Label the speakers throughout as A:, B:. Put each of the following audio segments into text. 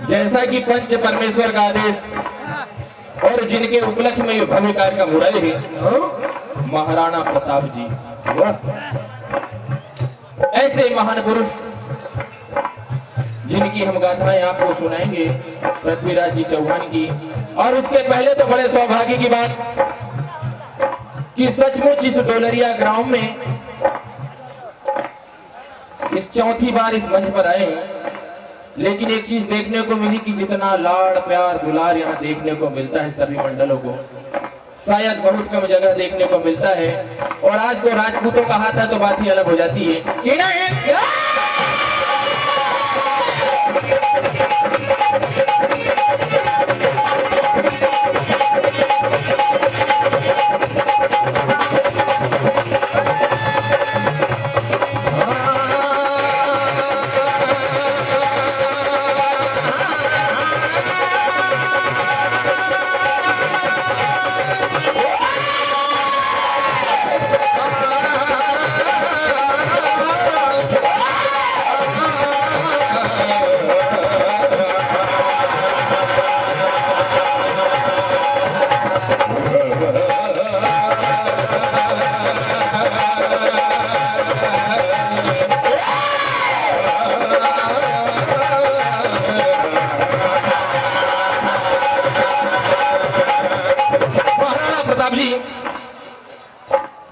A: जैसा कि पंच परमेश्वर का आदेश और जिनके उपलक्ष्य में भव्य कार्यक्रम हो रहे हैं, महाराणा प्रताप जी ऐसे महान पुरुष जिनकी हम गाथाएं आपको सुनाएंगे, पृथ्वीराज जी चौहान की। और उसके पहले तो बड़े सौभाग्य की बात कि सचमुच इस डोलरिया ग्राउंड में इस चौथी बार इस मंच पर आए हैं, लेकिन एक चीज देखने को मिली कि जितना लाड़ प्यार दुलार यहाँ देखने को मिलता है सभी मंडलों को, शायद बहुत कम जगह देखने को मिलता है। और आज को राजपूतों का हाथ है तो बात ही अलग हो जाती है।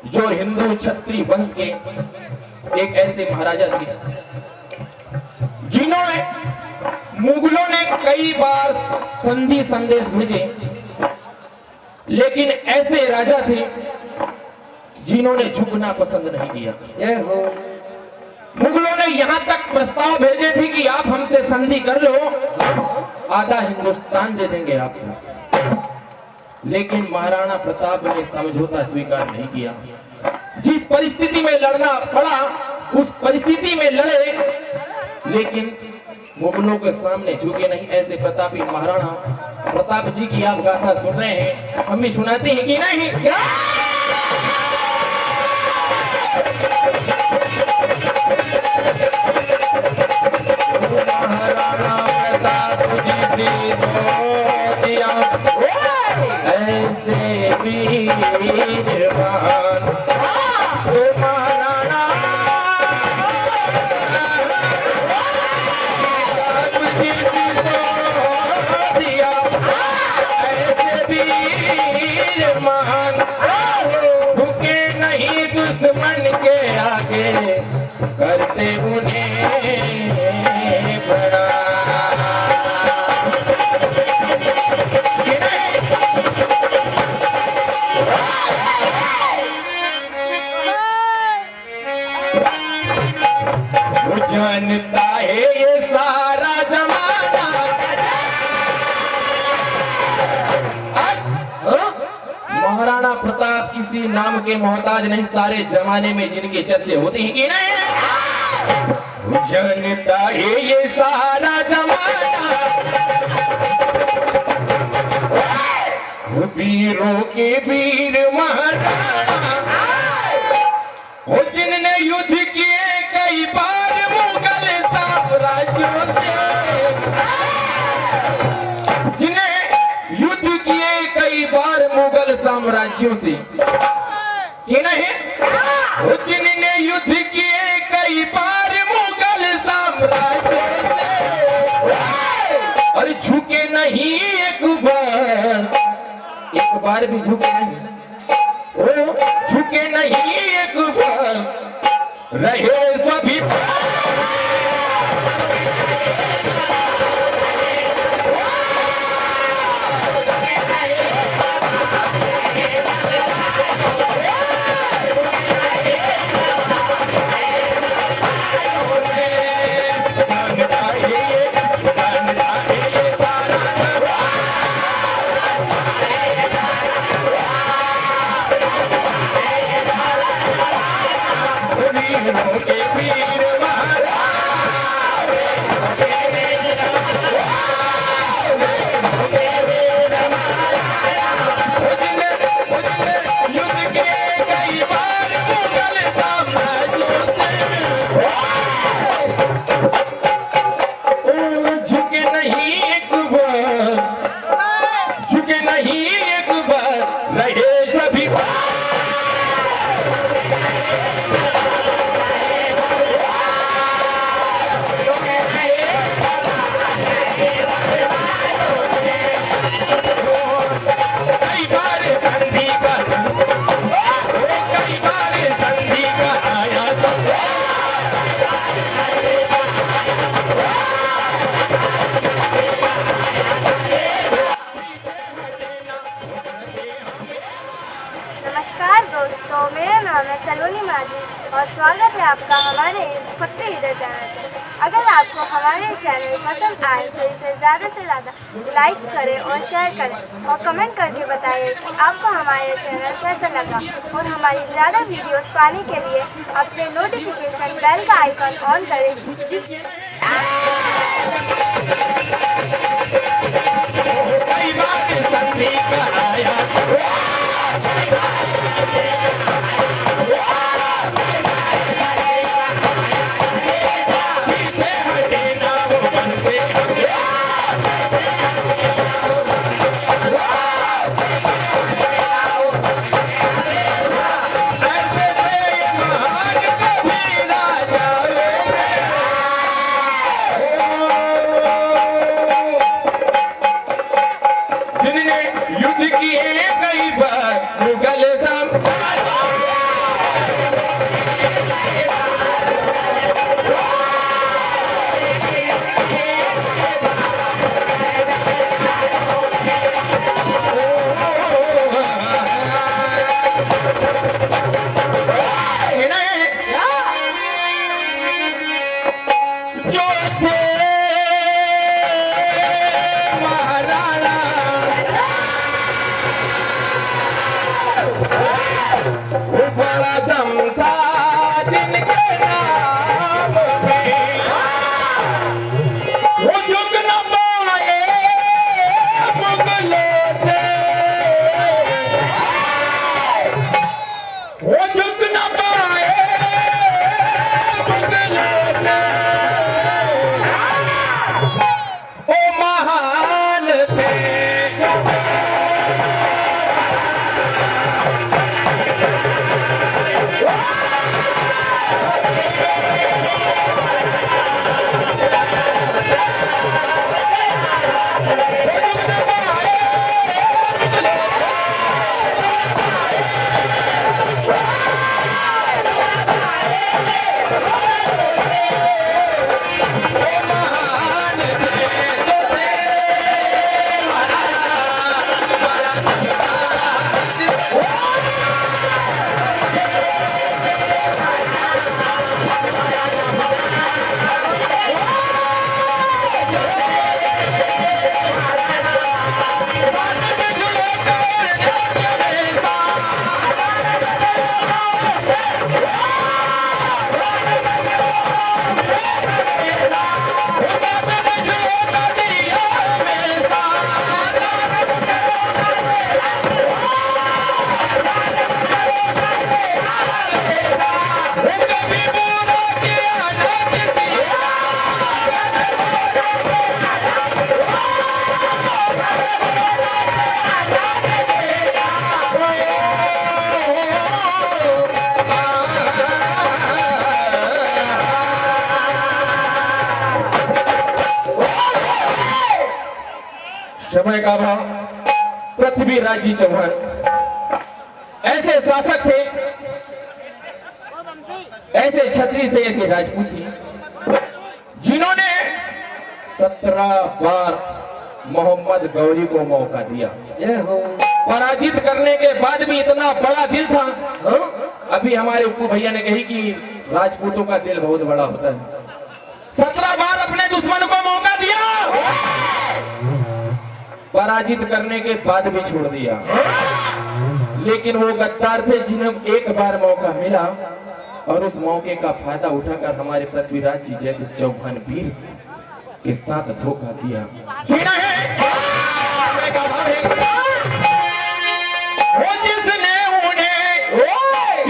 A: जो हिंदू क्षत्रिय वंश के एक ऐसे महाराजा थे जिन्होंने मुगलों ने कई बार संधि संदेश भेजे, लेकिन ऐसे राजा थे जिन्होंने झुकना पसंद नहीं किया। मुगलों ने यहां तक प्रस्ताव भेजे थे कि आप हमसे संधि कर लो, आधा हिंदुस्तान दे देंगे आपको, लेकिन महाराणा प्रताप ने समझौता स्वीकार नहीं किया। जिस परिस्थिति में लड़ना पड़ा उस परिस्थिति में लड़े, लेकिन मुगलों के सामने झुके नहीं। ऐसे प्रतापी महाराणा प्रताप जी की आप गाथा सुन रहे हैं, हम भी सुनाते हैं कि नहीं? महाराणा प्रताप जी ऐसे वीरवान महाराणा दिया, ऐसे वीरवान झुके नहीं दुश्मन के आगे, करते उन्हें बड़ा। जानता है ये सारा जमाना, महाराणा प्रताप किसी नाम के मोहताज नहीं, सारे जमाने में जिनके चर्चे होते हैं कि नहीं। जानता है ये सारा जमाना, वीरों के वीर महाराणा, वो जिनने युद्ध किए कई बार मुगल साम्राज्यों से, जिन्हें युद्ध किए कई बार मुगल साम्राज्यों से, ये नहीं, वो जिनने युद्ध किए कई बार मुगल साम्राज्यों से, और झुके नहीं एक बार भी झुके नहीं, ओ झुके नहीं एक बार, रहे सभी
B: जी और स्वागत है आपका हमारे इस फक्ते हृदय चैनल पर। अगर आपको हमारे चैनल पसंद आए तो इसे ज़्यादा से ज़्यादा लाइक करें और शेयर करें और कमेंट करके बताइए कि आपको हमारे चैनल कैसा लगा। और हमारी ज़्यादा वीडियोस पाने के लिए अपने नोटिफिकेशन बेल का आइकन ऑन करें।
A: समय का भाव पृथ्वीराज जी चौहान ऐसे शासक थे, ऐसे क्षत्रिय थे, ऐसे राजपूत थे जिन्होंने 17 बार मोहम्मद गौरी को मौका दिया। पराजित करने के बाद भी इतना बड़ा दिल था। अभी हमारे उपू भैया ने कही कि राजपूतों का दिल बहुत बड़ा होता है। 17 बार अपने दुश्मन को मौका दिया, पराजित करने के बाद भी छोड़ दिया। लेकिन वो गद्दार थे जिन्हें एक बार मौका मिला और उस मौके का फायदा उठाकर हमारे पृथ्वीराज जी जैसे चौहान वीर के साथ धोखा किया। वो जिसने उन्हें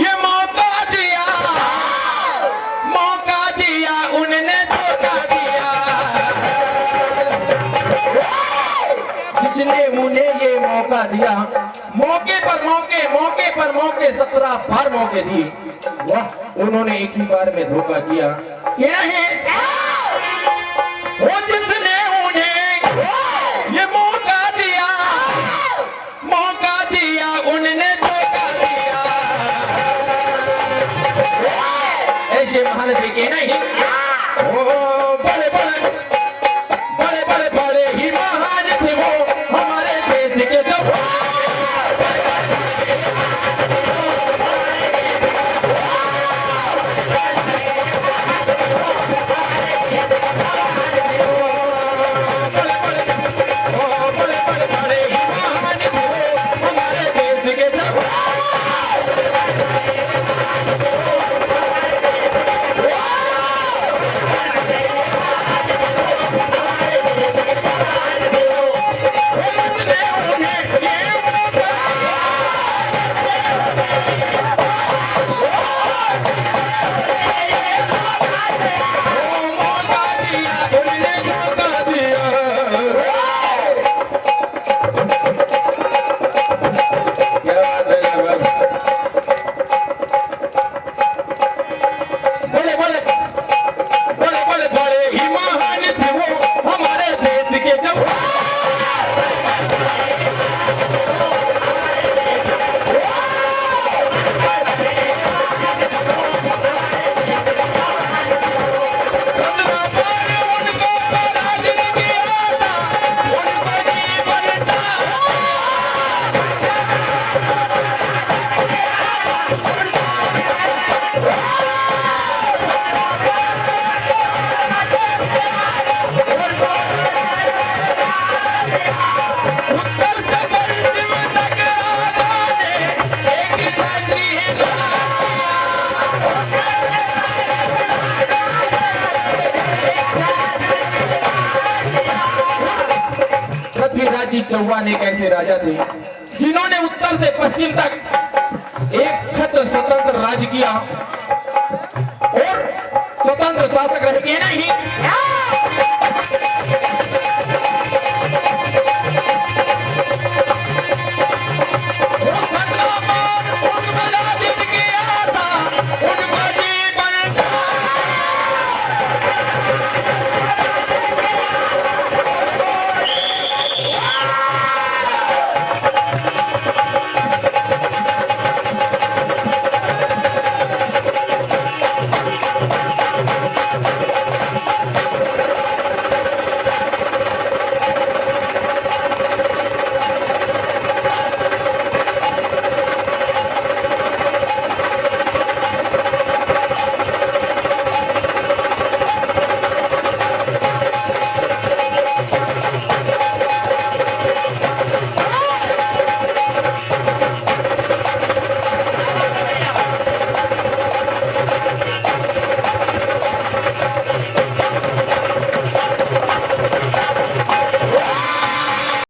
A: ये मौका दिया उन्होंने धोखा दिया। जिसने उन्हें ये मौका दिया, मौके पर मौके 17 बार मौके दिए, वाह उन्होंने एक ही बार में धोखा किया। ये नहीं वो जिसने उन्हें ये मौका दिया उन्होंने धोखा दिया। ऐसे महान थे कि नहीं, बड़े बड़े ही महान थे वो हमारे देश के जवान। चौहान एक ऐसे राजा थे जिन्होंने उत्तर से पश्चिम तक एक छत्र स्वतंत्र राज किया और स्वतंत्र शासक रह के नहीं